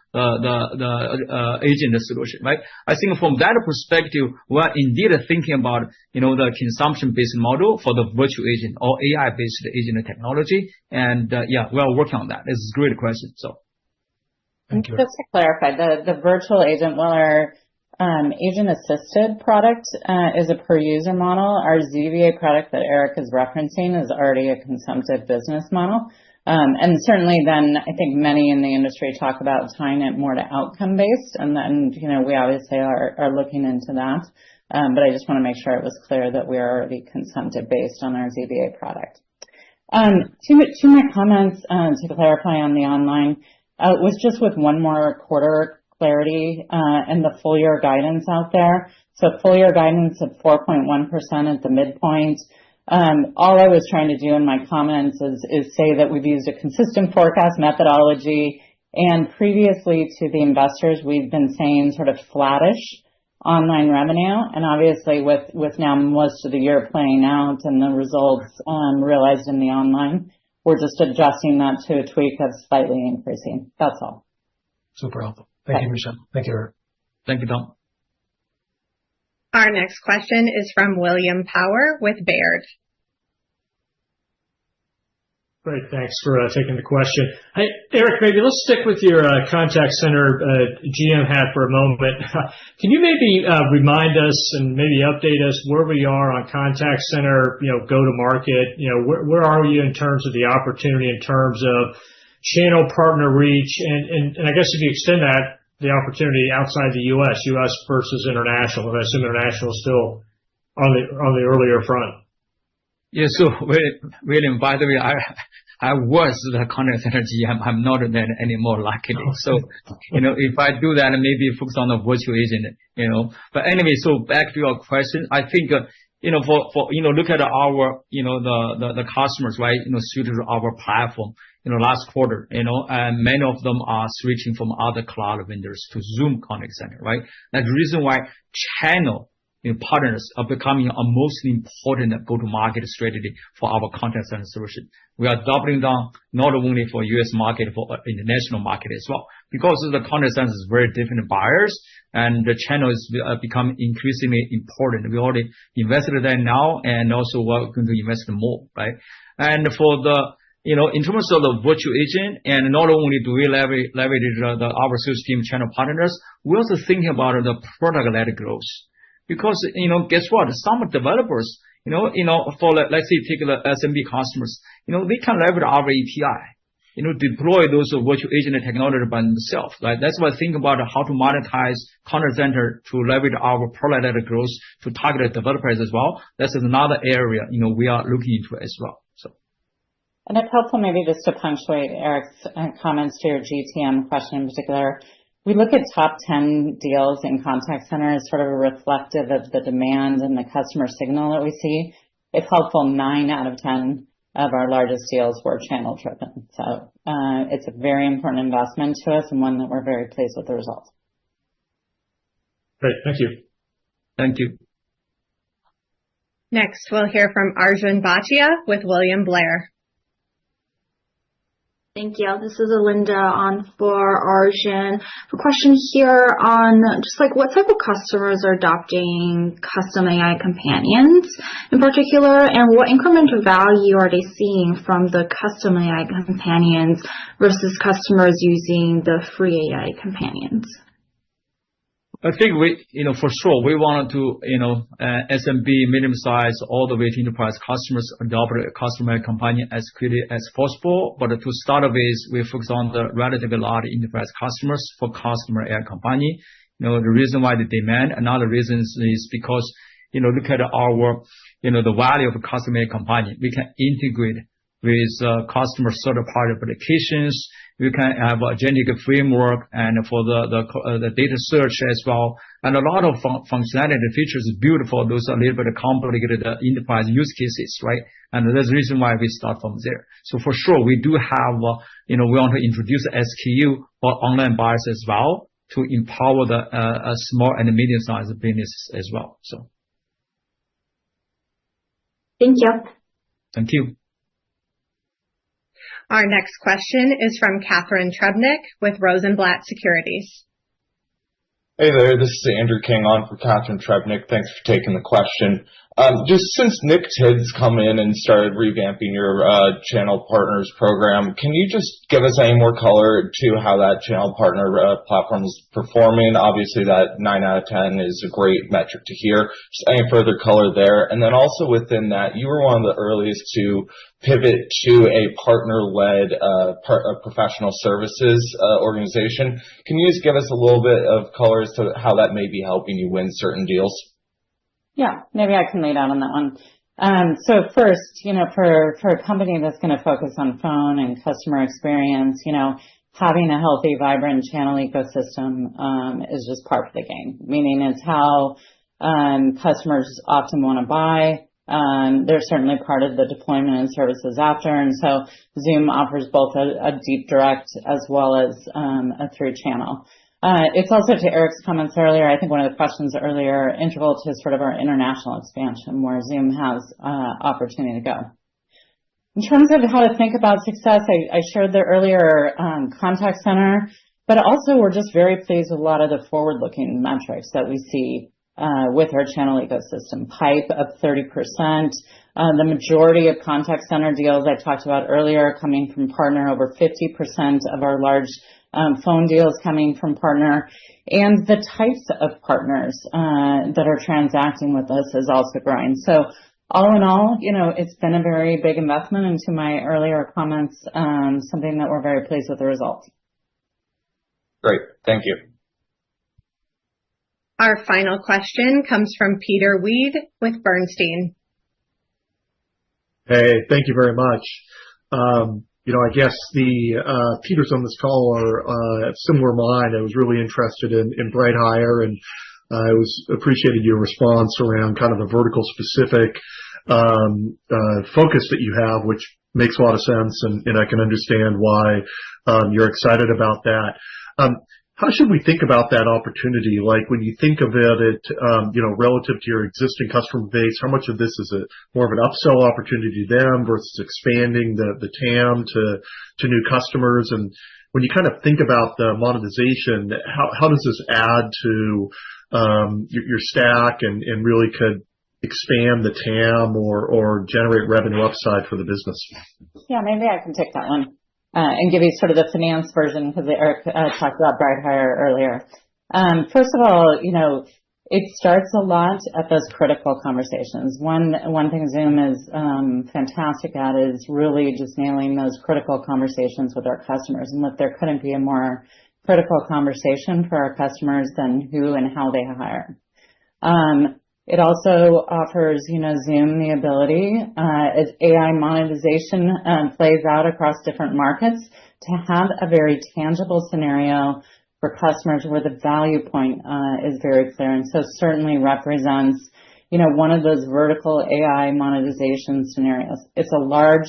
agent solution, right? I think from that perspective, we're indeed thinking about, the consumption-based model for the virtual agent or AI-based agent technology. And, we are working on that. This is a great question. So. Thank you. Just to clarify, the virtual agent, while our agent-assisted product is a per-user model, our ZVA product that Eric is referencing is already a consumptive business model. And certainly then I think many in the industry talk about tying it more to outcome-based. And then, we obviously are looking into that. But I just want to make sure it was clear that we are already consumptive-based on our ZVA product. To my comments to clarify on the online, was just with one more quarter clarity and the full year guidance out there. So full year guidance at 4.1% at the midpoint. All I was trying to do in my comments is say that we've used a consistent forecast methodology, and previously to the investors, we've been saying sort of flattish online revenue. And obviously with now most of the year playing out and the results realized in the online, we're just adjusting that to a tweak of slightly increasing. That's all. Super helpful. Thank you, Michelle. Thank you, Eric. Thank you, Tom. Our next question is from William Power with Baird. Great. Thanks for taking the question. Hey, Eric, maybe let's stick with your contact center GM hat for a moment. Can you maybe remind us and maybe update us where we are on contact center, go to market? Where are you in terms of the opportunity, in terms of channel partner reach? And I guess if you extend that, the opportunity outside the U.S. versus international, and I assume international is still on the earlier front. Yeah, so William, by the way, I was the contact center GM. I'm not that anymore, luckily. So, if I do that, maybe focus on the virtual agent, But anyway, so back to your question, I think, look at our, the customers, right, suited to our platform, last quarter, and many of them are switching from other cloud vendors to Zoom Contact Center, right? That's the reason why channel partners are becoming a most important go-to-market strategy for our contact center solution. We are doubling down not only for U.S. market, for international market as well, because the contact center is very different buyers, and the channel is becoming increasingly important. We already invested in that now, and also we're going to invest more, right? And for the in terms of the virtual agent, and not only do we leverage our sales team channel partners, we're also thinking about the product-led growth. Because, guess what? Some developers, for let's say take the SMB customers, they can leverage our API, deploy those virtual agent technology by themselves, right? That's why I think about how to monetize contact center to leverage our product-led growth to target developers as well. That's another area, we are looking into as well. So. And it's helpful maybe just to punctuate Eric's comments to your GTM question in particular. We look at top 10 deals in contact center as sort of a reflective of the demand and the customer signal that we see. It's helpful 9 out of 10 of our largest deals were channel driven. So it's a very important investment to us and one that we're very pleased with the results. Great. Thank you. Thank you. Next, we'll hear from Arjun Bhatia with William Blair. Thank you. This is Alinda on for Arjun. A question here on just like what type of customers are adopting custom AI companions in particular, and what incremental value are they seeing from the custom AI companions versus customers using the free AI companions? I think for sure, we wanted to, SMB, medium size, all the way to enterprise customers adopt a customer companion as quickly as possible. But to start with, we focus on the relatively large enterprise customers for customer AI companion. The reason why the demand, another reason is because, look at our, the value of a customer AI companion. We can integrate with customer third-party applications. We can have a generic framework and for the data search as well. And a lot of functionality and features built for those a little bit complicated enterprise use cases, right? And that's the reason why we start from there. So for sure, we do have, we want to introduce SKU for online buyers as well to empower the small and medium-sized business as well. So. Thank you. Thank you. Our next question is from Catherine Trebnick with Rosenblatt Securities. Hey there, this is Andrew King on for Catherine Trebnick. Thanks for taking the question. Just since Nick Tidd's come in and started revamping your channel partners program, can you just give us any more color to how that channel partner platform is performing? Obviously, that 9 out of 10 is a great metric to hear. Just any further color there. And then also within that, you were one of the earliest to pivot to a partner-led professional services organization. Can you just give us a little bit of color as to how that may be helping you win certain deals? Yeah, maybe I can lead out on that one. So first, for a company that's going to focus on phone and customer experience, having a healthy, vibrant channel ecosystem is just part of the game. Meaning it's how customers often want to buy. They're certainly part of the deployment and services after. And so Zoom offers both a deep direct as well as a through channel. It's also, to Eric's comments earlier, I think one of the questions earlier, integral to sort of our international expansion where Zoom has opportunity to go. In terms of how to think about success, I shared the earlier contact center, but also we're just very pleased with a lot of the forward-looking metrics that we see with our channel ecosystem. Pipe up 30%. The majority of contact center deals I talked about earlier coming from partner, over 50% of our large phone deals coming from partner. And the types of partners that are transacting with us is also growing. So all in all, it's been a very big investment, and to my earlier comments, something that we're very pleased with the results. Great. Thank you. Our final question comes from Peter Weed with Bernstein. Hey, thank you very much. I guess the Peters on this call are similar mind. I was really interested in BrightHire, and I appreciated your response around kind of the vertical specific focus that you have, which makes a lot of sense, and I can understand why you're excited about that. How should we think about that opportunity? Like when you think of it, relative to your existing customer base, how much of this is more of an upsell opportunity to them versus expanding the TAM to new customers? And when you kind of think about the monetization, how does this add to your stack and really could expand the TAM or generate revenue upside for the business? Yeah, maybe I can take that one. And give you sort of the finance version because Eric talked about BrightHire earlier. First of all, it starts a lot at those critical conversations. One thing Zoom is fantastic at is really just nailing those critical conversations with our customers. And look, there couldn't be a more critical conversation for our customers than who and how they hire. It also offers, Zoom the ability, as AI monetization plays out across different markets, to have a very tangible scenario for customers where the value point is very clear. And so certainly represents, one of those vertical AI monetization scenarios. It's a large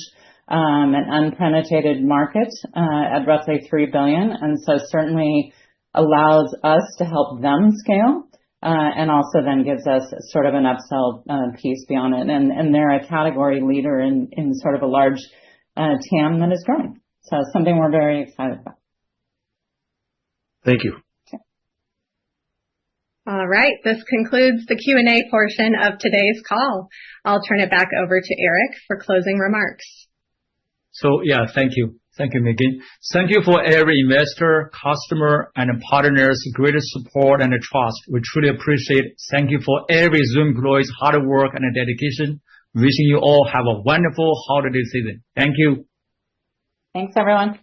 and unpenetrated market at roughly $3 billion. And so certainly allows us to help them scale. And also then gives us sort of an upsell piece beyond it. And they're a category leader in sort of a large TAM that is growing. So something we're very excited about. Thank you. Okay. All right. This concludes the Q&A portion of today's call. I'll turn it back over to Eric for closing remarks. So yeah, thank you. Thank you, Megan. Thank you for every investor, customer, and partners' greatest support and trust. We truly appreciate it. Thank you for every Zoom employee's hard work and dedication. Wishing you all have a wonderful holiday season. Thank you. Thanks, everyone.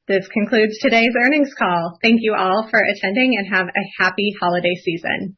This concludes today's earnings call. Thank you all for attending and have a happy holiday season.